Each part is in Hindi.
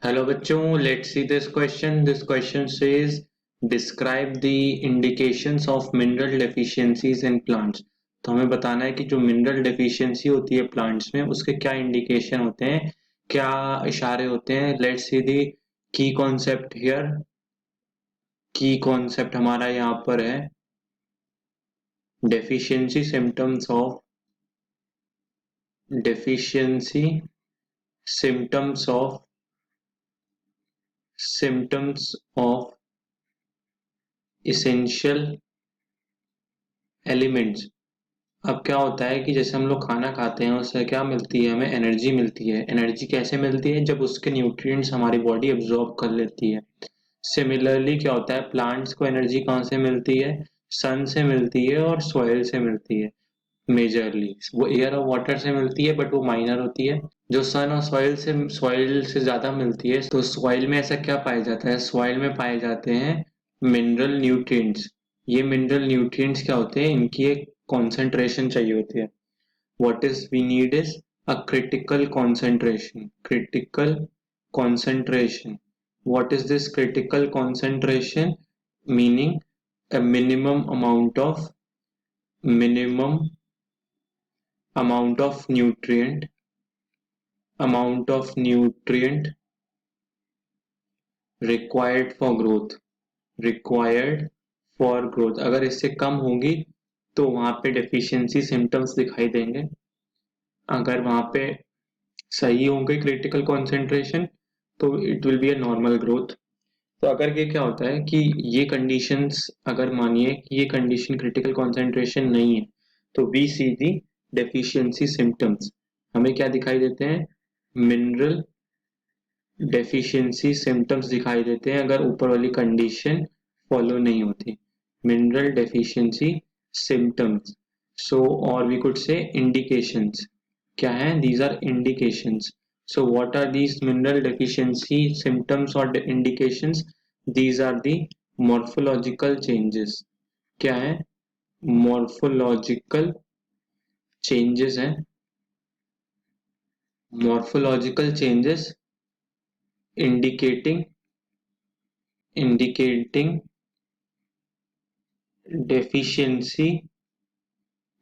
Hello बच्चों, let's see this question. This question says describe the indications of mineral deficiencies in plants. तो हमें बताना है कि जो मिनरल डेफिशिएंसी होती है प्लांट्स में उसके क्या इंडिकेशन होते हैं, क्या इशारे होते हैं. लेट्स सी दी की कॉन्सेप्ट हियर. की कॉन्सेप्ट हमारा यहाँ पर है deficiency symptoms of essential elements. अब क्या होता है कि जैसे हम लोग खाना खाते हैं उससे क्या मिलती है, हमें एनर्जी मिलती है. एनर्जी कैसे मिलती है? जब उसके न्यूट्रिएंट्स हमारी बॉडी एब्जॉर्ब कर लेती है. सिमिलरली क्या होता है, प्लांट्स को एनर्जी कहाँ से मिलती है? सन से मिलती है और सॉइल से मिलती है. मेजरली वो एयर और वाटर से मिलती है बट वो माइनर होती है. जो सन और सॉइल से ज़्यादा मिलती है. तो सॉइल में ऐसा क्या पाया जाता है? सॉइल में पाए जाते हैं मिनरल न्यूट्रिएंट्स. ये मिनरल न्यूट्रिएंट्स क्या होते हैं, इनकी एक कॉन्सेंट्रेशन चाहिए होती है. what is we need is a critical concentration. What is this critical concentration? Meaning a minimum amount of nutrient required for growth. अगर इससे कम होगी तो वहां पे डेफिशिएंसी सिम्टम्स दिखाई देंगे. अगर वहां पे सही होंगे क्रिटिकल कॉन्सेंट्रेशन तो it will be a normal growth. तो अगर ये क्या होता है कि ये कंडीशंस, अगर मानिए कि ये कंडीशन क्रिटिकल कॉन्सेंट्रेशन नहीं है तो we see the deficiency symptoms. हमें क्या दिखाई देते हैं? मिनरल डेफिशिएंसी सिम्टम्स दिखाई देते हैं अगर ऊपर वाली कंडीशन फॉलो नहीं होती. Mineral deficiency symptoms. सो और वी कुड से इंडिकेशंस. क्या है? these are indications. So what are these mineral deficiency symptoms or indications? These are the morphological changes. क्या है? morphological changes हैं. morphological changes indicating deficiency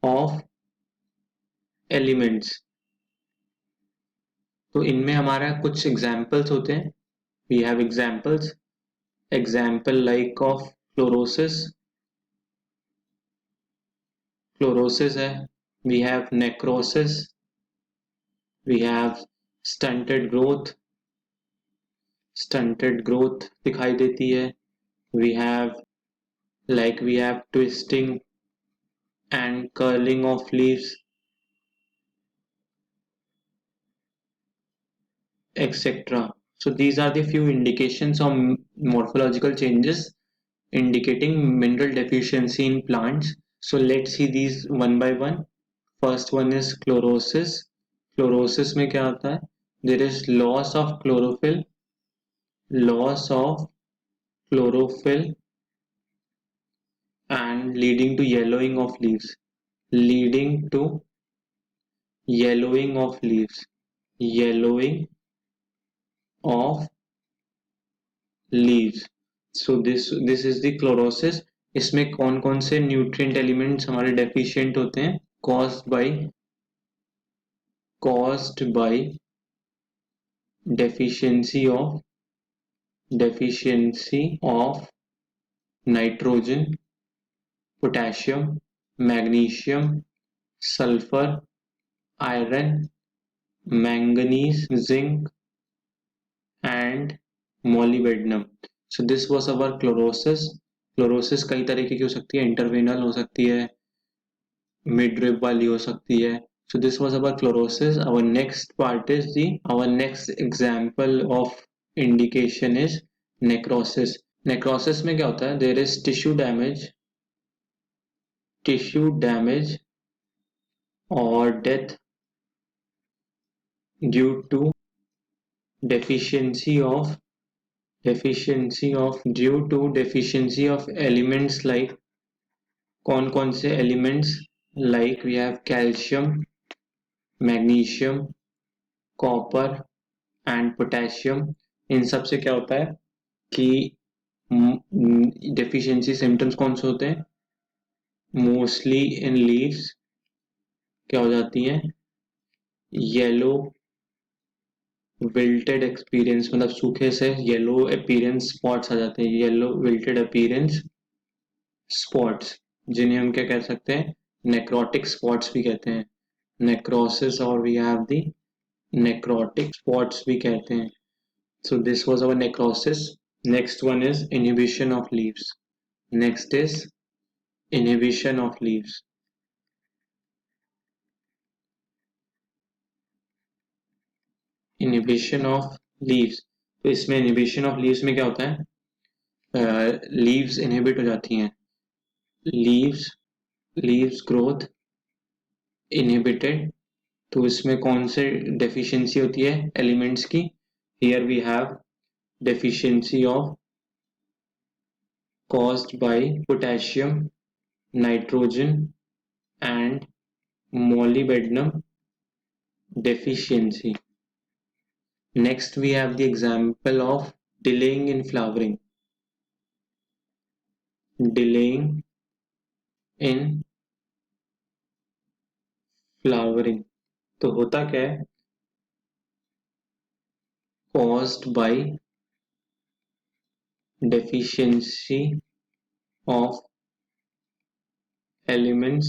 of elements. तो इनमें हमारा कुछ एग्जाम्पल्स होते हैं. We have example like of chlorosis है. We have necrosis. We have stunted growth दिखाई देती है. We have twisting and curling of leaves etc. So these are the few indications of morphological changes indicating mineral deficiency in plants. So let's see these one by one. First one is chlorosis. Chlorosis में क्या होता है? There is loss of chlorophyll and leading to yellowing of leaves. Yellowing of leaves. So this is the chlorosis. इसमें कौन कौन से न्यूट्रिएंट एलिमेंट्स हमारे डेफिशिएंट होते हैं? caused by deficiency of nitrogen, potassium, magnesium, sulfur, iron, manganese, zinc and molybdenum. So this was our chlorosis. Chlorosis कई तरीके की हो सकती है. इंटरवेनल हो सकती है, मिड रिब वाली हो सकती है. So this was our chlorosis. Our next example of indication is necrosis. Necrosis में क्या होता है? There is tissue damage or death due to deficiency of elements like कौन से elements like we have calcium, magnesium, copper and potassium. इन सब से क्या होता है कि डेफिशिएंसी सिम्टम्स कौन से होते हैं? मोस्टली इन लीव्स क्या हो जाती हैं? येलो विल्टेड एक्सपीरियंस, मतलब सूखे से येलो अपीयरेंस स्पॉट्स आ जाते हैं, येलो विल्टेड अपीयरेंस स्पॉट्स, जिन्हें हम क्या कह सकते हैं? नेक्रोटिक स्पॉट्स भी कहते हैं, नेक्रोसिस, और we have the necrotic spots भी कहते हैं. So this was our necrosis. Next one is inhibition of leaves. Next is inhibition of leaves. Inhibition of leaves. तो इसमें inhibition of leaves में क्या होता है? लीव्स इनहिबिट हो जाती हैं, लीव्स ग्रोथ इनहिबिटेड. तो इसमें कौन से डेफिशिएंसी होती है एलिमेंट्स की? Here we have deficiency of caused by potassium, nitrogen and molybdenum deficiency. Next we have the example of delaying in flowering. Delaying in flowering. तो होता क्या है? Caused by deficiency of elements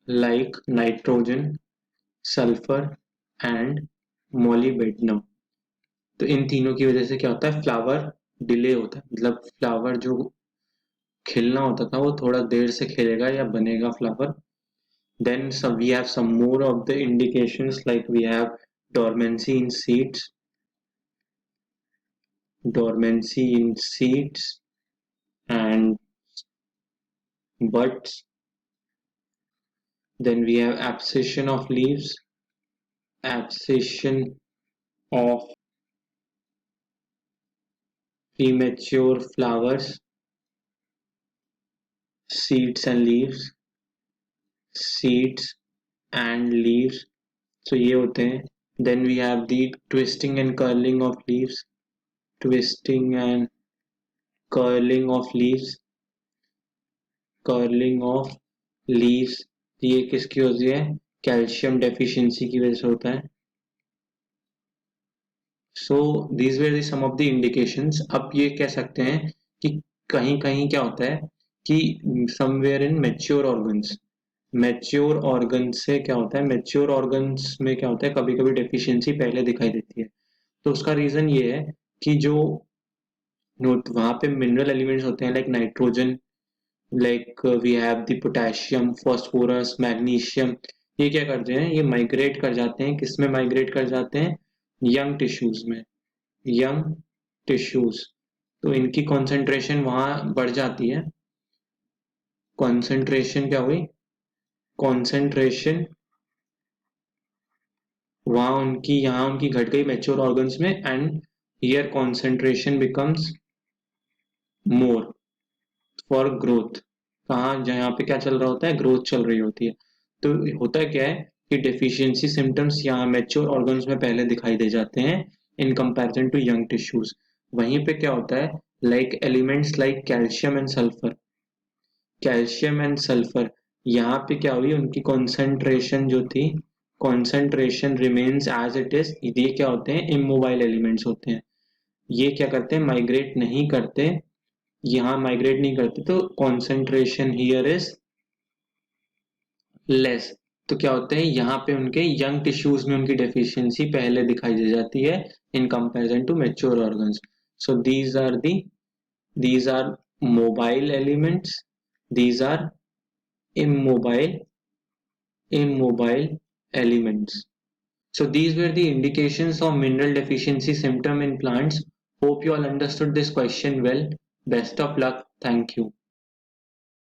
like nitrogen, sulfur and molybdenum. तो इन तीनों की वजह से क्या होता है? फ्लावर डिले होता है, मतलब फ्लावर जो खिलना होता था वो थोड़ा देर से खिलेगा या बनेगा flower. Then we have some more of the indications, like we have dormancy in seeds, and buds. Then we have abscission of leaves, abscission of premature flowers, seeds and leaves, seeds and leaves. So ये होते हैं. Then we have the twisting and curling of leaves, twisting and curling of leaves, curling of leaves. ये किसकी होती है? कैल्शियम डेफिशिएंसी की वजह से होता है. So these were some of the indications. अब ये कह सकते हैं कि कहीं कहीं क्या होता है कि समवेयर इन मैच्योर ऑर्गन्स से क्या होता है? मैच्योर ऑर्गन्स में क्या होता है? कभी कभी डेफिशिएंसी पहले दिखाई देती है. तो उसका रीजन ये है कि जो वहां पे मिनरल एलिमेंट्स होते हैं, like nitrogen, like we have the potassium, phosphorus, magnesium. ये क्या करते हैं? ये माइग्रेट कर जाते हैं. किस में माइग्रेट कर जाते हैं? यंग टिश्यूज में, यंग टिश्यूज. तो इनकी कॉन्सेंट्रेशन वहां बढ़ जाती है. कॉन्सेंट्रेशन क्या हुई? कॉन्सेंट्रेशन वहां उनकी, यहाँ उनकी घट गई मैच्योर ऑर्गन्स में, and here concentration becomes more for growth. कहाँ? जहाँ पे क्या चल रहा होता है? ग्रोथ चल रही होती है. तो होता क्या है कि डेफिशिएंसी सिम्टम्स यहाँ मैच्योर ऑर्गन्स में पहले दिखाई दे जाते हैं in comparison to young tissues. वहीं पे क्या होता है? Like elements like calcium and sulphur, calcium and sulphur, यहाँ पे क्या हुई? उनकी कॉन्सेंट्रेशन जो थी, concentration remains as it is. ये क्या होते हैं? इमोबाइल एलिमेंट्स होते हैं. ये क्या करते हैं? माइग्रेट नहीं करते. यहाँ माइग्रेट नहीं करते, तो कॉन्सेंट्रेशन हियर इज लेस. तो क्या होते हैं? यहाँ पे उनके यंग टिश्यूज में उनकी डेफिशिएंसी पहले दिखाई दे जाती है in comparison to mature organs. So these are mobile elements, these are immobile elements. So these were the indications of mineral deficiency symptom in plants. Hope you all understood this question well. Best of luck. Thank you.